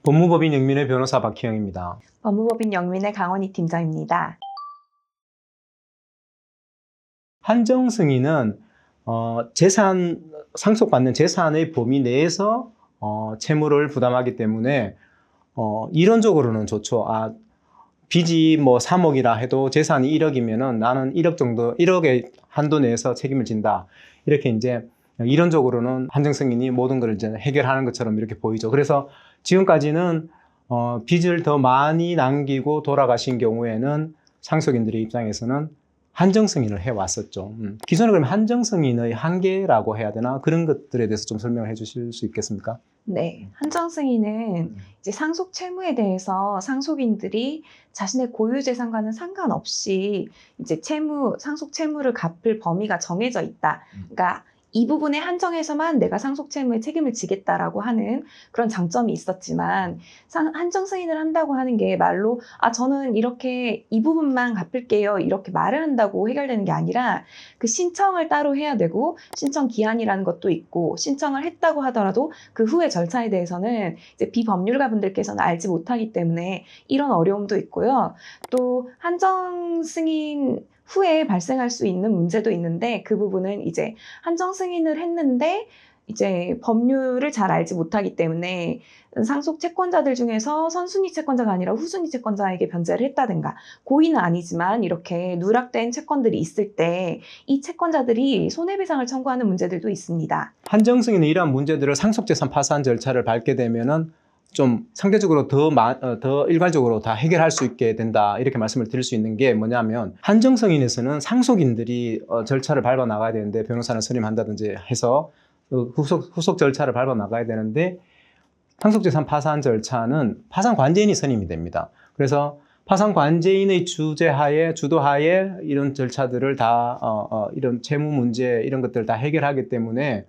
법무법인 영민의 변호사 박희영입니다. 법무법인 영민의 강원희 팀장입니다. 한정 승인은 상속받는 재산의 범위 내에서 채무를 부담하기 때문에 이론적으로는 좋죠. 빚이 뭐 3억이라 해도 재산이 1억이면은 나는 1억 정도, 1억의 한도 내에서 책임을 진다. 이렇게 이제 이론적으로는 한정 승인이 모든 걸 이제 해결하는 것처럼 이렇게 보이죠. 그래서 지금까지는 빚을 더 많이 남기고 돌아가신 경우에는 상속인들의 입장에서는 한정 승인을 해왔었죠. 기존에 그럼 한정 승인의 한계라고 해야 되나? 그런 것들에 대해서 좀 설명을 해 주실 수 있겠습니까? 네, 한정 승인은 이제 상속 채무에 대해서 상속인들이 자신의 고유 재산과는 상관없이 이제 상속 채무를 갚을 범위가 정해져 있다. 그러니까 이 부분에 한정해서만 내가 상속 채무에 책임을 지겠다라고 하는 그런 장점이 있었지만 한정 승인을 한다고 하는 게 말로 저는 이렇게 이 부분만 갚을게요 이렇게 말을 한다고 해결되는 게 아니라 그 신청을 따로 해야 되고 신청 기한이라는 것도 있고 신청을 했다고 하더라도 그 후의 절차에 대해서는 이제 비법률가 분들께서는 알지 못하기 때문에 이런 어려움도 있고요. 또 한정 승인 후에 발생할 수 있는 문제도 있는데 그 부분은 이제 한정 승인을 했는데 이제 법률을 잘 알지 못하기 때문에 상속 채권자들 중에서 선순위 채권자가 아니라 후순위 채권자에게 변제를 했다든가 고의는 아니지만 이렇게 누락된 채권들이 있을 때 이 채권자들이 손해배상을 청구하는 문제들도 있습니다. 한정 승인의 이러한 문제들을 상속재산 파산 절차를 밟게 되면은 좀 상대적으로 더 일괄적으로 다 해결할 수 있게 된다 이렇게 말씀을 드릴 수 있는 게 뭐냐면 한정 승인에서는 상속인들이 절차를 밟아 나가야 되는데 변호사를 선임한다든지 해서 후속 절차를 밟아 나가야 되는데 상속재산 파산 절차는 파산 관제인이 선임이 됩니다. 그래서 파산 관제인의 주도하에 이런 절차들을 다 이런 채무 문제 이런 것들을 다 해결하기 때문에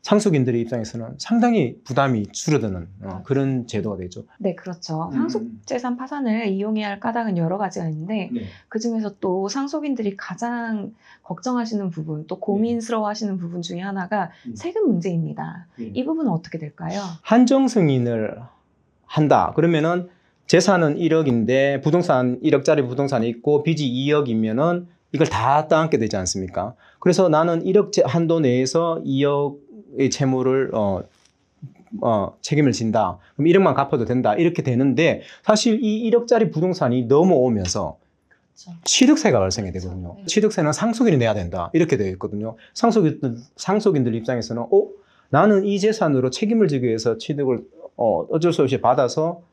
상속인들의 입장에서는 상당히 부담이 줄어드는 그런 제도가 되죠. 네, 그렇죠. 상속재산 파산을 이용해야 할 까닭은 여러 가지가 있는데 그중에서 또 상속인들이 가장 걱정하시는 부분, 또 고민스러워하시는 부분 중에 하나가 세금 문제입니다. 이 부분은 어떻게 될까요? 한정 승인을 한다. 그러면은 재산은 1억인데 1억짜리 부동산이 있고 빚이 2억이면은 이걸 다 떠안게 되지 않습니까? 그래서 나는 1억 한도 내에서 2억의 채무를 책임을 진다. 그럼 1억만 갚아도 된다. 이렇게 되는데 사실 이 1억짜리 부동산이 넘어오면서 취득세가 발생이 되거든요. 취득세는 상속인이 내야 된다. 이렇게 되어 있거든요. 상속인들 입장에서는 나는 이 재산으로 책임을 지기 위해서 취득을 어쩔 수 없이 받아서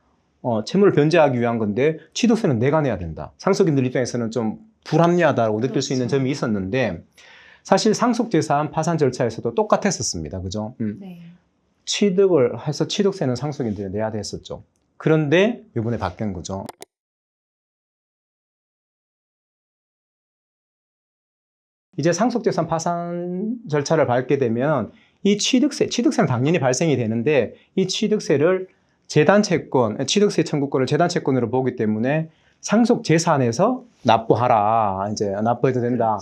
채무를 변제하기 위한 건데 취득세는 내가 내야 된다. 상속인들 입장에서는 좀 불합리하다고 느낄 수 있는 점이 있었는데 사실 상속재산 파산 절차에서도 똑같았었습니다. 그죠? 취득을 해서 취득세는 상속인들이 내야 됐었죠. 그런데 이번에 바뀐 거죠. 이제 상속재산 파산 절차를 밟게 되면 이 취득세는 당연히 발생이 되는데 이 취득세를 취득세 청구권을 재단채권으로 보기 때문에 상속재산에서 납부하라. 이제 납부해도 된다.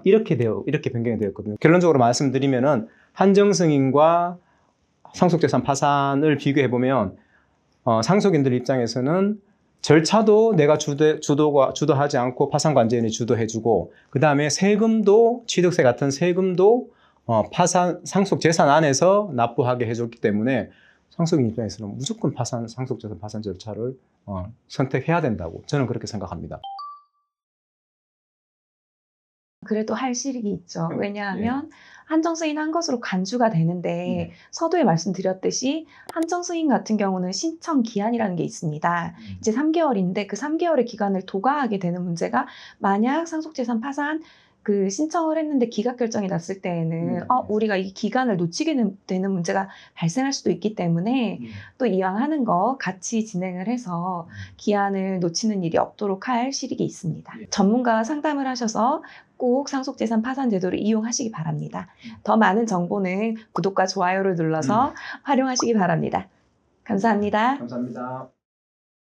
이렇게 변경이 되었거든요. 결론적으로 말씀드리면은 한정승인과 상속재산 파산을 비교해보면 상속인들 입장에서는 절차도 내가 주도하지 않고 파산관제인이 주도해주고 그 다음에 세금도 취득세 같은 세금도 상속재산 안에서 납부하게 해줬기 때문에 상속인 입장에서는 무조건 상속재산 파산 절차를 선택해야 된다고 저는 그렇게 생각합니다. 그래도 할 실익이 있죠. 왜냐하면 한정 승인한 것으로 간주가 되는데 서두에 말씀드렸듯이 한정 승인 같은 경우는 신청 기한이라는 게 있습니다. 이제 3개월인데 그 3개월의 기간을 도과하게 되는 문제가 만약 상속재산 파산 신청을 했는데 기각 결정이 났을 때에는 우리가 이 기간을 놓치게 되는 문제가 발생할 수도 있기 때문에 또 이왕 하는 거 같이 진행을 해서 기한을 놓치는 일이 없도록 할 실익이 있습니다. 전문가와 상담을 하셔서 꼭 상속재산 파산 제도를 이용하시기 바랍니다. 더 많은 정보는 구독과 좋아요를 눌러서 활용하시기 바랍니다. 감사합니다. 감사합니다.